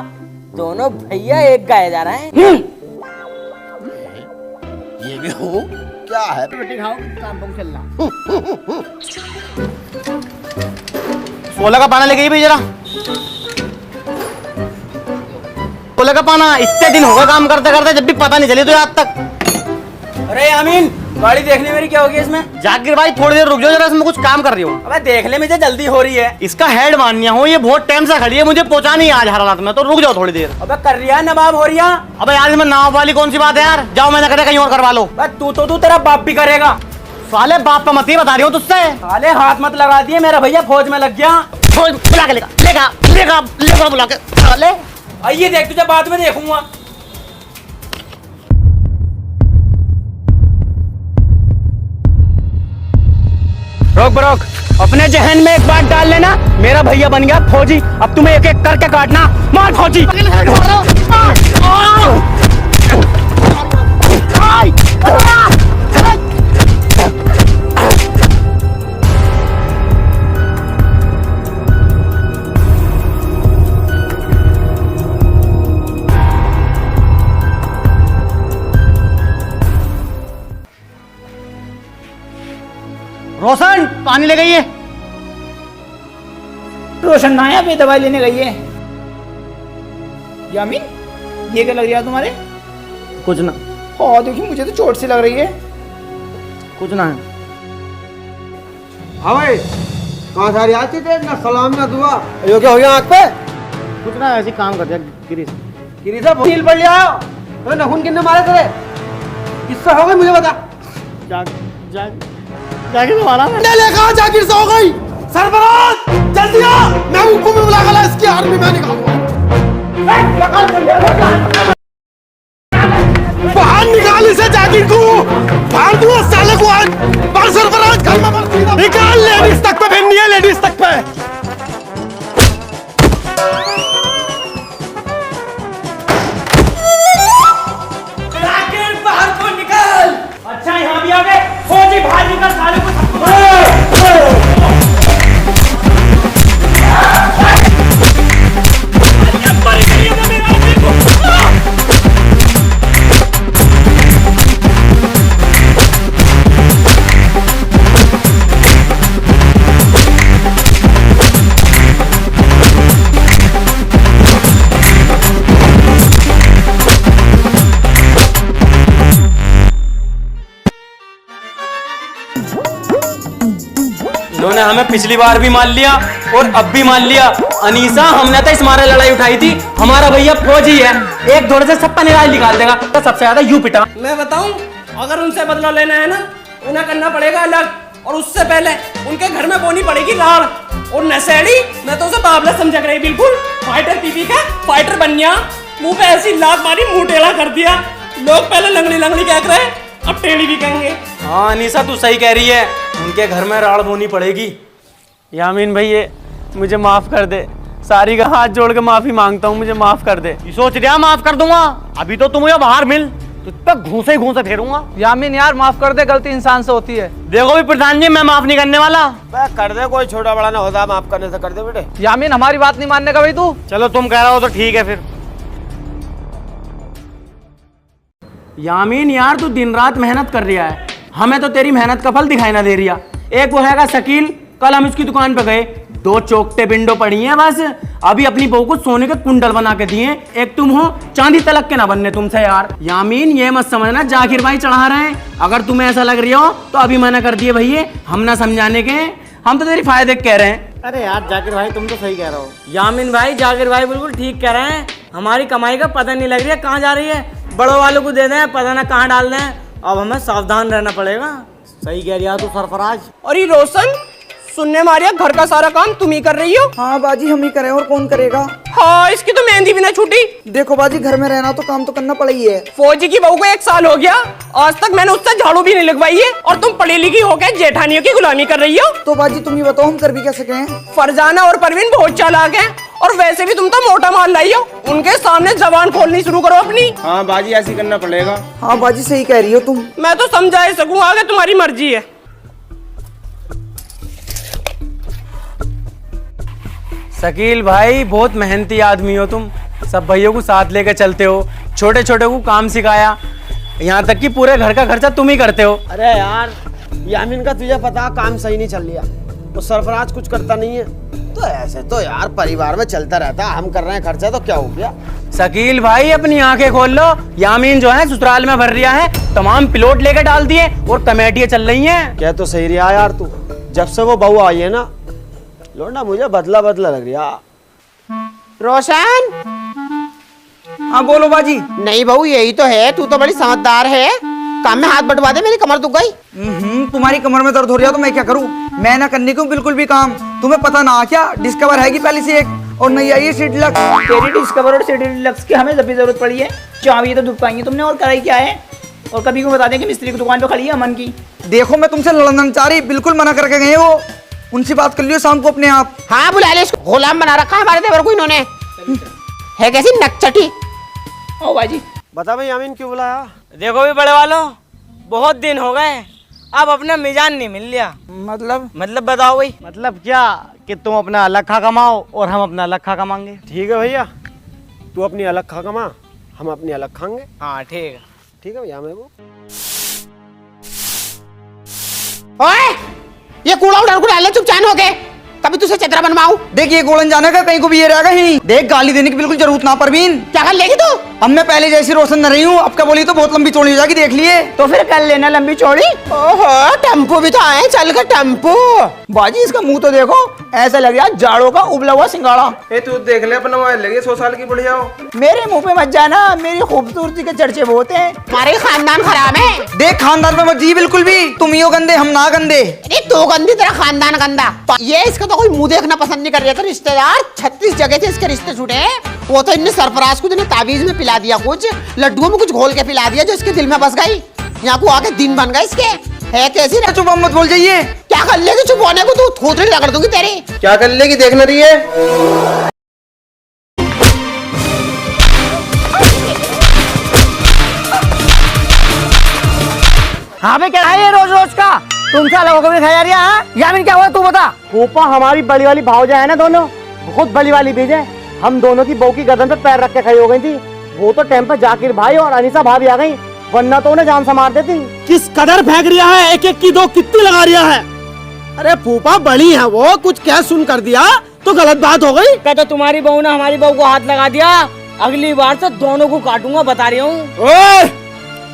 Speaker 9: दोनों भैया एक गाए जा रहे हैं।
Speaker 5: ये भी हूँ क्या है?
Speaker 3: रोटी खाओ, काम पर चल रहा। 16 का पाना लेके आई भाई जरा। 16 का पाना। इतने दिन हो गए काम करते करते, जब भी पता नहीं चली तो आज तक।
Speaker 9: अरे यामीन, गाड़ी देखने मेरी क्या होगी इसमें?
Speaker 3: जाकिर भाई थोड़ी देर रुक जाओ जरा, इसमें कुछ काम कर रही हूँ।
Speaker 9: अबे देखने में जो जल्दी हो रही है।
Speaker 3: इसका हेड मानिया हो, ये बहुत टाइम से खड़ी है, मुझे पहुंचा नहीं आज हर हालत में, तो रुक जाओ थोड़ी देर।
Speaker 9: अबे कर रही है नवाब हो रही है।
Speaker 3: अबे यार इसमें नाव वाली कौन सी बात है यार? जाओ, मैंने कहा कहीं और करवा लो।
Speaker 9: तू तेरा बाप भी करेगा।
Speaker 3: साले बाप का मत ही बता रही हूँ तुझसे।
Speaker 9: साले हाथ मत लगा दिए, मेरा भैया फौज में लग गया।
Speaker 3: बुला के लेगा बुला के। साले
Speaker 9: आइए देख, तुझे बाद में देखूंगा। रोक, अपने जहन में एक बात डाल लेना, मेरा भैया बन गया फौजी। अब तुम्हें एक एक करके काटना। मार फौजी।
Speaker 3: रोशन पानी ले गई है।
Speaker 4: रोशन ना है, अभी दवाई लेने गई है। यामीन, ये क्या लग रहा है तुम्हारे?
Speaker 3: कुछ ना,
Speaker 4: हाँ देखिए, मुझे तो चोट सी लग रही है।
Speaker 3: कुछ ना है।
Speaker 5: हाँ भाई, कहाँ सारी आती थे, ना सलाम ना दुआ, यो क्या हो गया आँख पे?
Speaker 3: कुछ ना, ऐसे काम कर दिया गिरीश।
Speaker 5: गिरी साहब ढील पड़ लिया हो, तो नखून किन्ने मारे तेरे? किससे हो गई मुझे बता।
Speaker 3: जाके तुम्हारा
Speaker 5: लेखा जाकिर से हो गई। सरफराज जल्दी आ, मैं उनको भी बुला कर इसकी आर्मी में निकालूंगा। बाहर निकाल इसे जाकिर को, बाहर दूँ साले को आज। बाहर सरफराज घर में मत निकाल, लेडीज तक पे पहननी है, लेडीज तक पे।
Speaker 9: जाकिर बाहर को निकल। अच्छा यहाँ भी आ गए, फौजी बाहर निकल, साले को इन्होंने हमें पिछली बार भी मान लिया और अब भी मान लिया। अनीसा, हमने तो इस मारे लड़ाई उठाई थी, हमारा भैया फौजी है, एक दौड़ से सबका निराज निकाल देगा, तो सबसे ज्यादा यू पिटा।
Speaker 11: मैं बताऊं, अगर उनसे बदला लेना है ना, उन्हें करना पड़ेगा अलग, और उससे पहले उनके घर में बोनी पड़ेगी लाड़। और नशेड़ी, मैं तो उसे बाबला समझ रही, बिल्कुल फाइटर पीपी का फाइटर बन गया। मुंह पे ऐसी लात मारी, मुंह टेढ़ा कर दिया। लोग पहले लंगड़ी लंगड़ी कह रहे, अब टेढ़ी भी कहेंगे।
Speaker 9: हाँ अनीसा, तू सही कह रही है, उनके घर में राड़ बोनी पड़ेगी। यामीन भैया, मुझे माफ कर दे, सारी का हाथ जोड़ के माफी मांगता हूँ, मुझे माफ कर दे।
Speaker 3: सोच रहा माफ कर दूंगा, अभी तो तुम यहाँ बाहर मिल, तुझ पे घूसे घूसे फेरूंगा।
Speaker 6: यामीन यार माफ कर दे, गलती इंसान से होती है।
Speaker 3: देखो भी प्रधान जी, मैं माफ नहीं करने वाला।
Speaker 5: कर दे, कोई छोटा बड़ा ना होता, माफ करने से कर दे बेटे।
Speaker 6: यामीन हमारी बात नहीं मानने का भाई तू।
Speaker 3: चलो तुम कह रहे हो तो ठीक है फिर।
Speaker 9: यामीन यार, तू दिन रात मेहनत कर रहा है, हमें तो तेरी मेहनत का फल दिखाई ना दे रहा। एक वो हैगा शकील, कल हम उसकी दुकान पे गए, 2 चौकटे विंडो पड़ी हैं बस, अभी अपनी बहू को सोने के कुंडल बना के दिए। एक तुम हो, चांदी तलक के ना बनने तुमसे यार। यामीन, ये मत समझना जाकिर भाई चढ़ा रहे हैं, अगर तुम्हें ऐसा लग रही हो तो अभी मना कर दिए भैया, हम ना समझाने के, हम तो तेरी फायदे कह रहे हैं।
Speaker 3: अरे यार जाकिर भाई, तुम तो सही कह रहे हो।
Speaker 9: यामीन भाई, जाकिर भाई बिल्कुल ठीक कह रहे हैं, हमारी कमाई का पता नहीं लग रही है कहाँ जा रही है, बड़ों वालों को दे दें, पता ना कहाँ डाल दें, अब हमें सावधान रहना पड़ेगा।
Speaker 3: सही कह रहा तू सरफराज।
Speaker 11: और ये रोशन, सुनने मारिया घर का सारा काम तुम ही कर रही हो।
Speaker 6: हाँ बाजी, हम ही करें और कौन करेगा।
Speaker 11: हाँ, इसकी तो मेहंदी भी ना छूटी।
Speaker 6: देखो बाजी, घर में रहना तो काम तो करना पड़ा ही है।
Speaker 11: फौजी की बहू को 1 साल हो गया, आज तक मैंने उससे झाड़ू भी नहीं लगवाई है, और तुम पढ़ी लिखी होकर जेठानियों की गुलामी कर रही हो।
Speaker 6: तो बाजी तुम ही बताओ, हम कर भी कैसे गए।
Speaker 11: फरजाना और परवीन बहुत चालाक हैं, और वैसे भी तुम तो मोटा माल लाई हो, उनके सामने जबान खोलनी शुरू करो अपनी।
Speaker 2: हाँ बाजी, ऐसी करना पड़ेगा।
Speaker 6: हाँ बाजी सही कह रही हो तुम।
Speaker 11: मैं तो समझा ही सकूं, आगे तुम्हारी मर्जी है।
Speaker 9: शकील भाई, बहुत मेहनती आदमी हो तुम, सब भाइयों को साथ लेकर चलते हो, छोटे छोटे को काम सिखाया, यहाँ तक कि पूरे घर का खर्चा तुम ही करते हो।
Speaker 5: अरे यार यामीन का तुझे पता, काम सही नहीं चल रहा, वो सरफराज कुछ करता नहीं है, तो ऐसे तो यार परिवार में चलता रहता, हम कर रहे हैं खर्चा तो क्या हो गया।
Speaker 9: शकील भाई, अपनी आंखें खोल लो, यामीन जो है ससुराल में भर रिया है, तमाम प्लॉट लेकर डाल दिए और कमेटियां चल रही हैं।
Speaker 5: क्या तो सही रहा यार तू, जब से वो बहू आई है ना, लोंडा मुझे बदला बदला लग रहा।
Speaker 7: रोशन,
Speaker 6: हाँ बोलो बाजी।
Speaker 7: नहीं बहू, यही तो है, तू तो बड़ी समझदार है, काम में हाथ बटवा दे, मेरी कमर दुख गई।
Speaker 6: तुम्हारी कमर में दर्द हो रहा तो मैं क्या करूँ, मैं ना करने को बिल्कुल भी काम। तुम्हें पता ना क्या, डिस्कवर है पहले से एक, और नहीं आई सीट डिलक्स।
Speaker 4: तेरी डिस्कवर और सिटी डिलक्स की हमें जब भी जरूरत पड़ी है, चाबी तो दुख पाएंगे तुमने, और कराई क्या है, और कभी को बता दें कि मिस्त्री की दुकान पे खड़ी है अमन की।
Speaker 6: देखो मैं तुमसे लड़ना चाह रही, बिल्कुल मना करके गए वो, उनसे बात कर लियो शाम को अपने आप।
Speaker 7: हाँ बुला ले, इसको गुलाम बना रखा हमारे देवर को इन्होंने, है कैसी नकचटी।
Speaker 4: ओ बाजी,
Speaker 5: बता भाई यामीन क्यों बुलाया।
Speaker 9: देखो भी बड़े वालों, बहुत दिन हो गए, अब अपना मिजान नहीं मिल लिया। मतलब बताओ भाई।
Speaker 3: मतलब क्या, कि तुम अपना अलग खा कमाओ और हम अपना अलग खा कमाएंगे।
Speaker 5: ठीक है भैया, तू अपनी अलग खा कमा, हम अपनी अलग खाएंगे।
Speaker 9: हाँ ठीक है।
Speaker 5: ठीक है भैया। मेरे को
Speaker 7: ओए, ये कूड़ा उड़ा को डाले चुपचान हो गए, तभी तुझसे चतरा बनवाऊं।
Speaker 6: देखिए गोलन जाने का कहीं को भी ये रहेगा ही। देख गाली देने की बिल्कुल जरूरत ना परवीन।
Speaker 7: क्या कर लेगी तू?
Speaker 6: अब मैं पहले जैसी रोशन न रही हूँ, अब क्या बोली तो बहुत लंबी चौड़ी हो जाएगी, देख लिए।
Speaker 7: तो फिर कर लेना लंबी चौड़ी। ओहो टेम्पो भी तो आए, चल कर टेम्पो।
Speaker 6: बाजी इसका मुंह तो देखो, ऐसा लग रहा है जाड़ों का उबला हुआ सिंगाड़ा।
Speaker 8: ए तू देख ले अपना मोबाइल लगे 100 साल की बुढ़िया हो।
Speaker 6: मेरे मुंह पे मत जाना, मेरी खूबसूरती के चर्चे बहुत हैं।
Speaker 7: हमारे खानदान खराब है।
Speaker 6: देख खानदान में मत जी बिल्कुल भी, तुम ही हो गंदे हम ना गंदे।
Speaker 7: अरे तो गंदी, तेरा खानदान गंदा। ये इसका तो कोई मुंह देखना पसंद नहीं कर रहा था। रिश्तेदार 36 जगह से इसके रिश्ते छूटे हैं। वो तो इनने सरफराज को ताबीज में पिला दिया, कुछ लड्डुओं में कुछ घोल के पिला दिया जो इसके दिल में बस गई। यहाँ को आके दिन बन गए इसके। है कैसी रे?
Speaker 6: चुप मत बोल जाइए।
Speaker 7: क्या कर लेगी चुप होने को? तू थोतरी रगड़ दूंगी तेरी।
Speaker 8: क्या कर लेगी देखना रही है।
Speaker 1: हाँ भाई क्या है ये रोज रोज का? तुमसे अलग होकर भी खाया रिया? हाँ यामिन क्या हुआ तू बता।
Speaker 3: फूफा हमारी बड़ी वाली भावजा है ना, दोनों बहुत बड़ी वाली बीज है। हम दोनों की बहू की गर्दन पे पैर रख के खड़ी हो गई थी। वो तो टाइम पे जाकिर भाई और अनीसा भाभी आ गई, वरना तो उन्हें जान से मार देती।
Speaker 5: किस कदर फेंक रिया है, एक एक की दो कितनी लगा रिया है। अरे फूफा बड़ी है वो, कुछ क्या सुन कर दिया तो गलत बात हो गई।
Speaker 11: क्या तो तुम्हारी बहू ने हमारी बहू को हाथ लगा दिया? अगली बार से दोनों को काटूंगा, बता रही हूँ।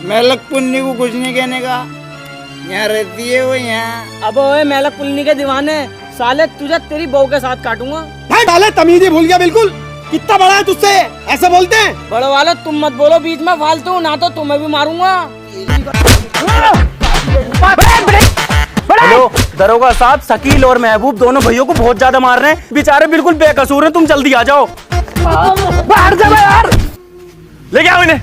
Speaker 4: मेलक पुन्नी को कुछ नहीं कहने का, यहाँ रहती है वो यहाँ।
Speaker 11: अब ओए मेलक पुलनी के दीवाने, साले तुझे तेरी बहू के साथ काटूंगा।
Speaker 5: भाई डाले तमीज ही भूल गया बिल्कुल। कितना बड़ा है तुझसे, ऐसे बोलते हैं?
Speaker 11: बड़े वाले तुम मत बोलो बीच में फालतू, ना तो तुम्हें भी मारूंगा।
Speaker 9: हेलो दरोगा साहब, शकील और महबूब दोनों भैयों को बहुत ज्यादा मार रहे हैं। बेचारे बिल्कुल बेकसूर हैं, तुम जल्दी आ जाओ।
Speaker 1: बाहर जा यार।
Speaker 2: लेके आओ इन्हें।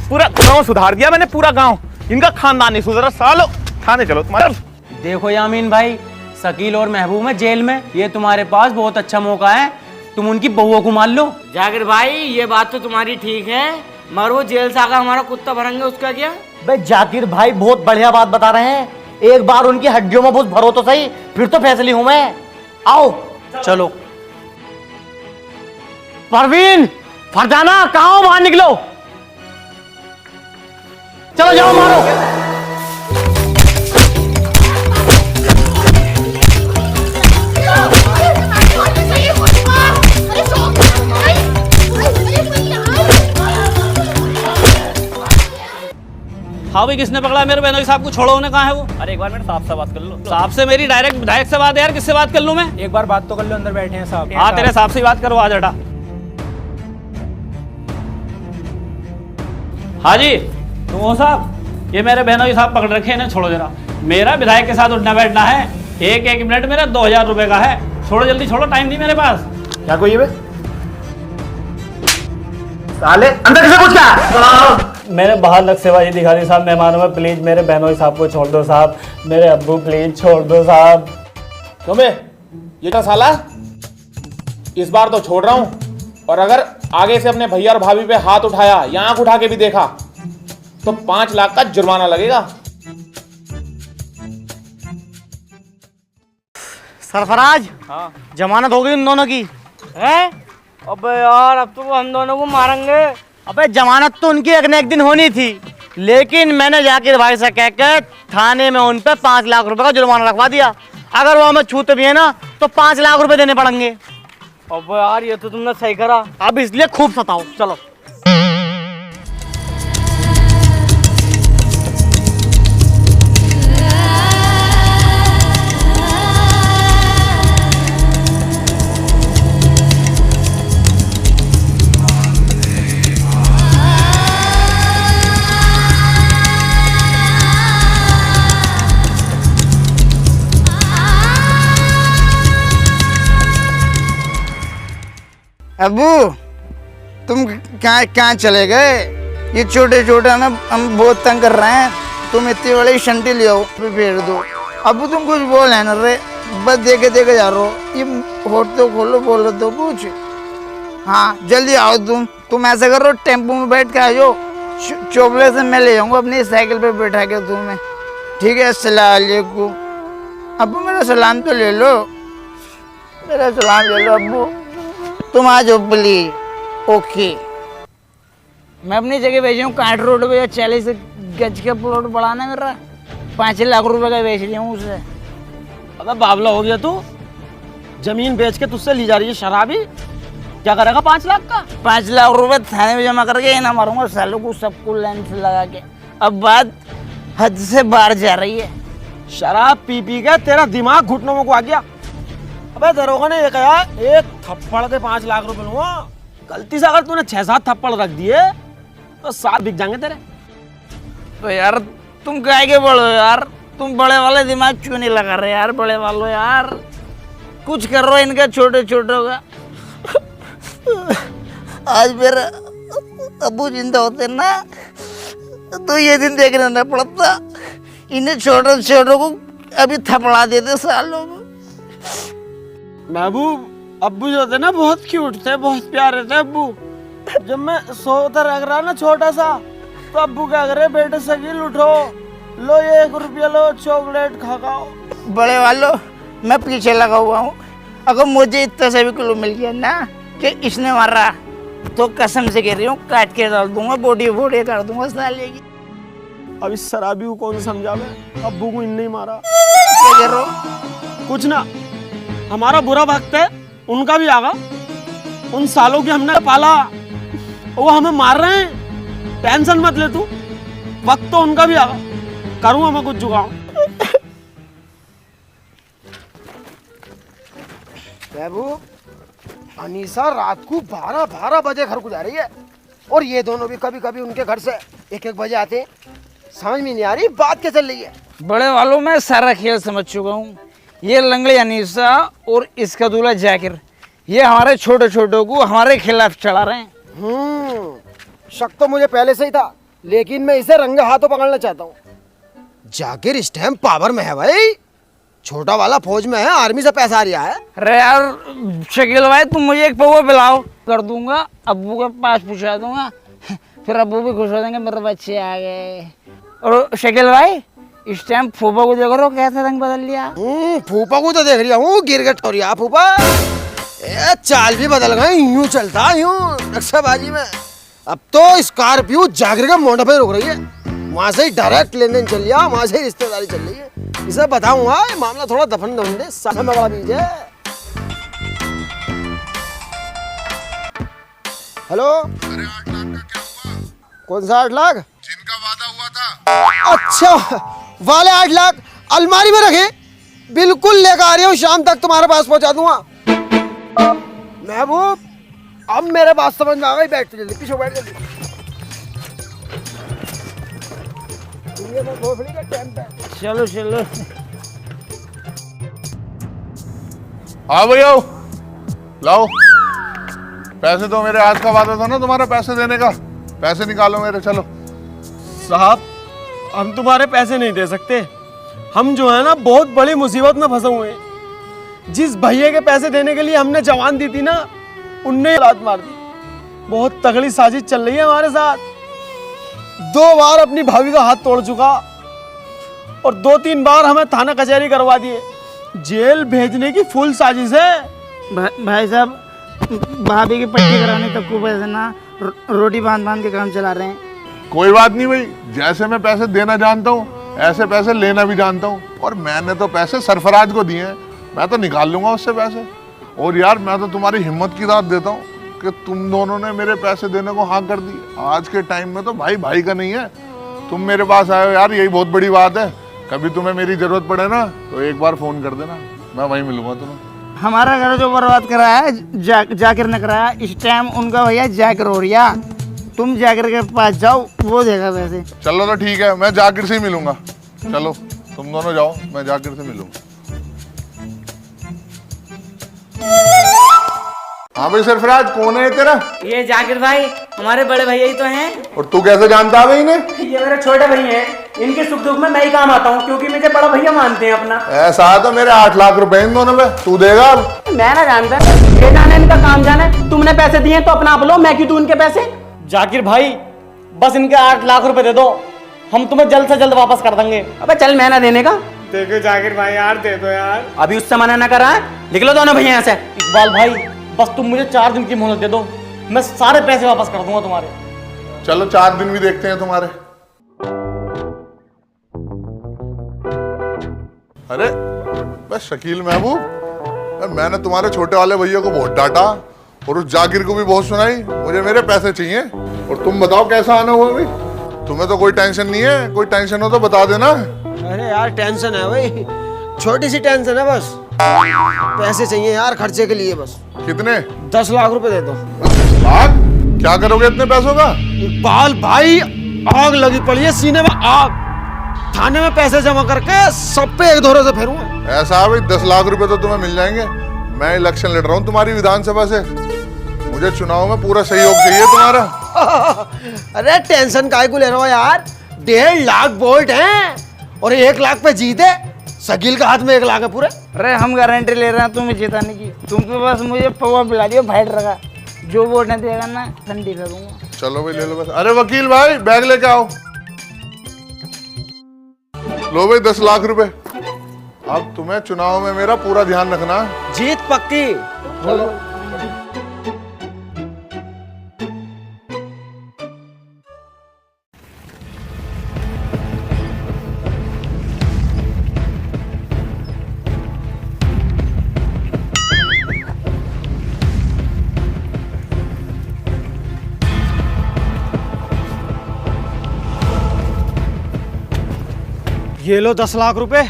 Speaker 2: पूरा गांव सुधार दिया मैंने, पूरा गांव। इनका खानदान नहीं सुधरा, सालो थाने चलो तुम्हारे।
Speaker 9: देखो यामीन भाई, शकील और महबूब है जेल में, ये तुम्हारे पास बहुत अच्छा मौका है, तुम उनकी बहुओं को मार लो।
Speaker 11: जाकिर भाई ये बात तो तुम्हारी ठीक है, मगर वो जेल से आकर हमारा कुत्ता भरेंगे, उसका क्या?
Speaker 3: भाई जाकिर भाई बहुत बढ़िया बात बता रहे हैं। एक बार उनकी हड्डियों में बहुत भरो तो सही, फिर तो फैसली हूं मैं। आओ
Speaker 9: चलो।
Speaker 3: परवीन, फरजाना कहाँ हो? बाहर निकलो। चलो जाओ मारो।
Speaker 11: हाँ भाई किसने पकड़ा मेरे बहनोई साहब को? छोड़ो उन्हें, कहाँ है वो?
Speaker 9: अरे एक बार मेरे साहब से बात कर लो।
Speaker 11: साहब से मेरी डायरेक्ट विधायक से बात है यार, किससे बात कर लूं मैं?
Speaker 9: एक बार बात तो कर लो, अंदर बैठे हैं साहब।
Speaker 11: हाँ तेरे साहब से बात करो, आज हटा। हाँ जी तुम हो साहब? ये मेरे बहनोई साहब पकड़ रखे हैं, इन्हें छोड़ो जरा। मेरा विधायक के साथ उठना बैठना है, एक एक मिनट मेरा 2000 रुपए का है। छोड़ो जल्दी, छोड़ो, टाइम नहीं मेरे पास।
Speaker 2: क्या कोई है बे? साले अंदर किसे कुछ क्या?
Speaker 9: मैंने बाहर नक्सेबाजी दिखा दी साहब मेहमानों में, प्लीज मेरे बहनोई साहब को छोड़ दो साहब, मेरे अब्बू प्लीज छोड़ दो साहब।
Speaker 2: क्यों बे? ये क्या साला? इस बार तो छोड़ रहा हूं, और अगर आगे से अपने भैया और भाभी पे हाथ उठाया या आंख उठा के भी देखा तो 5 लाख का जुर्माना लगेगा।
Speaker 3: सरफराज, हाँ जमानत हो गई उन दोनों की
Speaker 11: है? अबे यार अब तो वो हम दोनों को मारेंगे।
Speaker 3: अबे जमानत तो उनकी एक न एक दिन होनी थी, लेकिन मैंने जाकिर भाई से कहकर थाने में उन पे 5 लाख रुपए का जुर्माना लगवा दिया। अगर वो हमें छूते भी है ना तो 5 लाख रुपए देने पड़ेंगे।
Speaker 11: अबे यार ये तो तुमने सही करा।
Speaker 3: अब इसलिए खूब सताओ। चलो
Speaker 4: अबू तुम कहाँ कहाँ चले गए? ये छोटे छोटे ना हम बहुत तंग कर रहे हैं, तुम इतनी बड़ी शंटी ले आओ फेर दो। अबू तुम कुछ बोल है ना रे, बस देखे देखे जा रहे हो। ये होट तो खोलो, बोलो तो कुछ। हाँ जल्दी आओ तुम ऐसा करो, टेम्पो में बैठ के आ जाओ। चोपले से मैं ले जाऊंगा अपनी साइकिल पे बैठा के तुम्हें, ठीक है? अस्सलाम वालेकुम। अबू मेरा सलाम तो ले लो, मेरा सलाम ले लो अबू। तुम आ जाओ प्लीज। ओके मैं अपनी जगह भेज हूँ, काट रोड पे 40 गज का प्लॉट बढ़ाना मेरा, 5 लाख रुपए का बेच लिया हूँ उसे।
Speaker 3: अबे बावला हो गया तू। जमीन बेच के तुझसे ली जा रही है शराबी। क्या करेगा 5 लाख का?
Speaker 4: 5 लाख रुपए थाने में जमा करके इनाम मारूंगा सालों को, सबको लाइन से लगा के। अब बात हद से बाहर जा रही है।
Speaker 3: शराब पी पी के तेरा दिमाग घुटनों में को आ गया। अबे दरोगा ने ये कहा 1 थप्पड़ के 5 लाख रुपए लूंगा। गलती से अगर तूने 6-7 थप्पड़ रख दिए तो 7 बिक जाएंगे तेरे।
Speaker 4: तो यार तुम काय के बड़े हो यार, तुम बड़े वाले दिमाग क्यों नहीं लगा रहे यार? बड़े वालों यार कुछ कर रहे हो इनका छोटे छोटे का। आज मेरा अबू जिंदा होते ना तो ये दिन देखना न पड़ता। इन्हें छोटे छोटे को अभी थपड़ा देते सालों को।
Speaker 3: महबूब अब्बू जो थे ना बहुत क्यूट थे, बहुत प्यारे थे अब्बू। जब मैं सोता रख रहा ना छोटा सा तो अब्बू क्या करे, बेटे शकील उठो, लो ये 1 रुपया लो, चॉकलेट खाओ।
Speaker 4: बड़े वालों मैं पीछे लगा हुआ हूँ। अगर मुझे इतना सा भी किलो मिल गया ना कि इसने मारा तो कसम से कह रही हूँ काट के डाल दूंगा, बॉडी बॉडी कर दूंगा साले की।
Speaker 3: अब इस शराबी को कौन समझावे? अब्बू को इनने ही मारा।
Speaker 4: क्या कह रहे हो?
Speaker 3: कुछ ना, हमारा बुरा वक्त है, उनका भी आगा। उन सालों की हमने पाला, वो हमें मार रहे हैं। टेंशन मत ले तू, वक्त तो उनका भी आगा। करूंगा मैं कुछ जुगाड़।
Speaker 5: महबूब, अनीसा रात को 12 बजे घर को जा रही है और ये दोनों भी कभी कभी उनके घर से 1 बजे आते हैं। समझ में नहीं आ रही बात क्या चल रही है।
Speaker 4: बड़े वालों मैं सारा खेल समझ चुका हूँ। ये लंगड़ी अनीसा और इसका दूल्हा जाकिर ये हमारे छोटे छोटों को हमारे खिलाफ चढ़ा रहे हैं।
Speaker 5: शक तो मुझे पहले से ही था, लेकिन मैं इसे रंगे हाथों पकड़ना चाहता हूँ। जाकिर इस टाइम पावर में है भाई, छोटा वाला फौज में है, आर्मी से पैसा आ रहा है।
Speaker 4: अरे यार शकील भाई तुम मुझे 1 पौवा पिलाओ, कर दूंगा, अब्बू के पास पूछा दूंगा, फिर अब्बू भी खुश हो जाएंगे मेरे बच्चे आ गए। और शकील भाई इस टाइम फूफा को देखो रो कैसे रंग बदल लिया।
Speaker 5: फूफा को तो देख रहा हूँ गिरगिट हो रहा फूफा। चाल भी बदल गए, यूं चलता यूं नक्शेबाजी में। अब तो स्कॉर्पियो जाकिर के मोड़ पे रुक रही है, वहां से ही डायरेक्ट लेन देन चल लिया, वहां से ही रिश्तेदारी चल रही है। इसे बताऊंगा ये मामला थोड़ा दफन दे साथ में बड़ा बीज है। हेलो, कौन सा 8 लाख?
Speaker 10: जिनका वादा हुआ था।
Speaker 5: अच्छा वाले 8 लाख अलमारी में रखे, बिल्कुल लेकर आ रही हूँ, शाम तक तुम्हारे पास पहुंचा दूंगा। महबूब अब मेरे बात समझ में आ गई, बैठ जल्दी, पीछे बैठ जल्दी।
Speaker 4: चलो चलो
Speaker 10: हाँ भैया लाओ पैसे। तो मेरे आज का वादा था ना तुम्हारा पैसे देने का, पैसे निकालो मेरे। चलो
Speaker 3: साहब हम तुम्हारे पैसे नहीं दे सकते, हम जो है ना बहुत बड़ी मुसीबत में फंसे हुए हैं। जिस भैया के पैसे देने के लिए हमने जवान दी थी ना, उनने लात मार दी। बहुत तगड़ी साजिश चल रही है हमारे साथ। 2 बार अपनी भाभी का हाथ तोड़ चुका और 2-3 बार हमें थाना कचहरी करवा दिए। जेल भेजने की फुल साजिश है।
Speaker 4: भाई साहब भाभी की पट्टी कराने तक को पैसे ना रोटी बांध बांध के काम चला रहे हैं।
Speaker 10: कोई बात नहीं भाई, जैसे मैं पैसे देना जानता हूँ ऐसे पैसे लेना भी जानता हूँ। और मैंने तो पैसे सरफराज को दिए हैं, मैं तो निकाल लूंगा उससे पैसे। और यार मैं तो तुम्हारी हिम्मत की दाद देता हूँ कि तुम दोनों ने मेरे पैसे देने को हाँ कर दी। आज के टाइम में तो भाई भाई का नहीं है। तुम मेरे पास आए हो यार, यही बहुत बड़ी बात है। कभी तुम्हें मेरी जरूरत पड़े ना तो एक बार फोन कर देना, मैं वहीं मिलूंगा तुम्हें।
Speaker 4: हमारा घर जो बर्बाद कराया है जाकिर ने कराया, इस टाइम उनका भैया जाकिर हो रहा। तुम जाकिर के पास जाओ, वो देगा पैसे।
Speaker 10: चलो तो ठीक है, मैं जाकिर से ही मिलूंगा। चलो तुम दोनों जाओ, मैं जाकिर से मिलूंगा। हाँ भाई सरफराज, कौन है तेरा?
Speaker 11: ये जाकिर भाई हमारे बड़े भैया ही तो हैं।
Speaker 10: और तू कैसे जानता है इन्हें?
Speaker 11: ये मेरे छोटे भैया हैं, इनके सुख दुख में मैं ही काम आता हूँ क्योंकि मुझे बड़ा भैया मानते हैं अपना।
Speaker 10: ऐसा है तो मेरे 8 लाख रुपए इन दोनों में तू देगा अब?
Speaker 11: मैं ना जानता, ये जाने इनका काम जाने। तुमने पैसे दिए तो अपना आप लो, मैं क्यों दूं इनके पैसे?
Speaker 3: जाकिर भाई बस इनके 8 लाख रुपए दे दो, हम तुम्हें जल्द से जल्द वापस कर देंगे।
Speaker 11: अबे चल मैं ना देने का।
Speaker 3: देखो जाकिर भाई यार दे दो यार।
Speaker 11: अभी उससे मना ना करा है, निकलो दोनों भैया यहाँ से।
Speaker 3: इकबाल भाई बस तुम मुझे 4 दिन की मोहलत दे दो, मैं सारे पैसे वापस कर दूंगा तुम्हारे।
Speaker 10: चलो 4 दिन भी देखते हैं तुम्हारे। अरे बस शकील महबूब, मैंने तुम्हारे छोटे वाले भैया को बहुत डांटा और उस जाकिर को भी बहुत सुनाई, मुझे मेरे पैसे चाहिए। और तुम बताओ कैसा आना हुआ भाई? तुम्हें तो कोई टेंशन नहीं है, कोई टेंशन हो तो बता देना।
Speaker 5: अरे यार टेंशन है भाई, छोटी सी टेंशन है बस। पैसे चाहिए यार खर्चे के लिए बस।
Speaker 10: कितने?
Speaker 5: 10 लाख रुपए दे दो।
Speaker 10: 10 लाख? क्या करोगे इतने पैसों का?
Speaker 5: इकबाल भाई आग लगी पड़ी है सीने में, आग। थाने में पैसे जमा करके सब पे एक धोरे से फेरूंगा।
Speaker 10: ऐसा है भाई, 10 लाख रुपए तो तुम्हें मिल जाएंगे। मैं इलेक्शन लड़ रहा हूँ तुम्हारी विधानसभा से, मुझे चुनाव में पूरा सहयोग चाहिए तुम्हारा।
Speaker 5: अरे टेंशन काहे को ले रहे हो यार, 1.5 लाख वोट हैं और 1 लाख पे जीत है। शकील का हाथ में 1 लाख है पूरे।
Speaker 4: अरे हम गारंटी ले रहे हैं तुम्हें जिताने की, तुम तो बस मुझे पवा पिला दियो फाइट रखा, जो वोट नहीं देगा ना ठंडी फेंकूंगा।
Speaker 10: चलो भाई ले लो बस। अरे वकील भाई बैग लेके आओ। लो भाई 10 लाख रुपए। अब तुम्हें चुनाव में मेरा पूरा ध्यान रखना।
Speaker 5: जीत पक्की।
Speaker 10: चलो।
Speaker 5: ये लो 10 लाख रुपए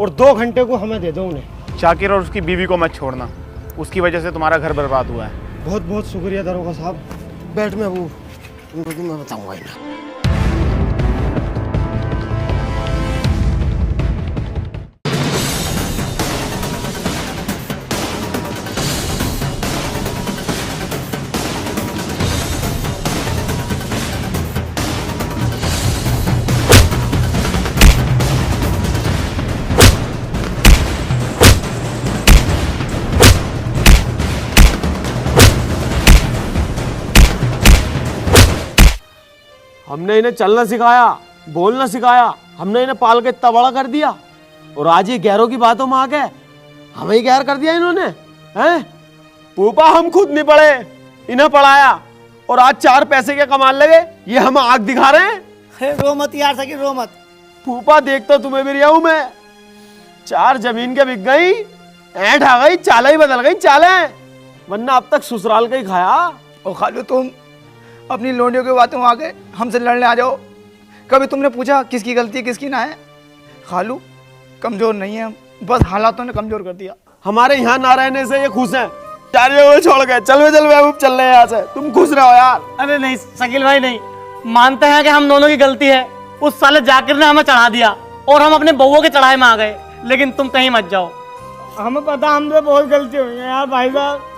Speaker 5: और 2 घंटे को हमें दे दो उन्हें।
Speaker 2: शाकिर और उसकी बीवी को मत छोड़ना, उसकी वजह से तुम्हारा घर बर्बाद हुआ है।
Speaker 5: बहुत बहुत शुक्रिया दरोगा साहब। बैठ में वो उनको मैं बताऊंगा इन्हें। हमने इन्हें चलना सिखाया, बोलना सिखाया, हमने इन्हें पाल के इतना बड़ा कर दिया और आज ये गैरों की बातों में आ गए हमें ही गैर कर दिया इन्होंने, हैं? पूपा हम खुद नहीं पढ़े, इन्हें पढ़ाया और आज 4 पैसे के कमाल लगे, ये हम आग दिखा रहे हैं।
Speaker 1: रो मत यार शकील, रो मत।
Speaker 5: पूपा देख तो तुम्हें भी रहा हूं मैं, 4 जमीन के बिक गई, ऐंठ आ गई, चालें ही बदल गई चालें, वरना अब तक ससुराल का ही खाया।
Speaker 6: और खालू तुम अपनी लोंडियों की बातों में आके हमसे लड़ने आ जाओ। कभी तुमने पूछा किसकी गलती है किसकी ना है? खालू कमजोर नहीं है हम, बस हालातों ने कमजोर कर दिया।
Speaker 5: हमारे यहाँ ना रहने से ये खुश हैं, चारों को छोड़ गए। चल महबूब चल रहे हैं यहाँ से, तुम खुश रहो यार।
Speaker 3: अरे नहीं शकील भाई नहीं, मानते हैं कि हम दोनों की गलती है। उस साले जाकिर ने हमें चढ़ा दिया और हम अपने बउओं के चढ़ाए में आ गए, लेकिन तुम कहीं मत जाओ।
Speaker 9: हमें पता हमसे बहुत गलती हुई है यार भाई साहब।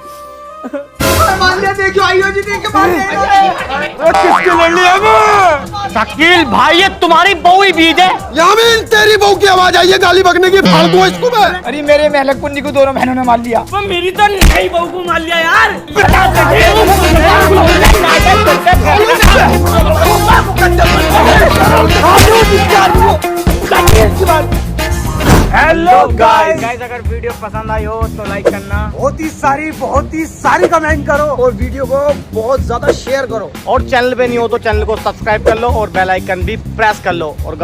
Speaker 3: शकील भाई ये तुम्हारी बहू ही बीज है।
Speaker 5: यामीन तेरी बहू की आवाज आई है गाली बकने की, फाड़ दूं इसको मैं।
Speaker 6: अरे मेरे मेहलक पुन्नी को दोनों बहनों ने मार लिया।
Speaker 9: वो मेरी तो नई बहू को मार लिया यार।
Speaker 5: हेलो गाइस,
Speaker 4: अगर वीडियो पसंद आई हो तो लाइक करना,
Speaker 5: बहुत ही सारी कमेंट करो और वीडियो को बहुत ज्यादा शेयर करो।
Speaker 3: और चैनल पे नहीं हो तो चैनल को सब्सक्राइब कर लो और बेल आइकन भी प्रेस कर लो। और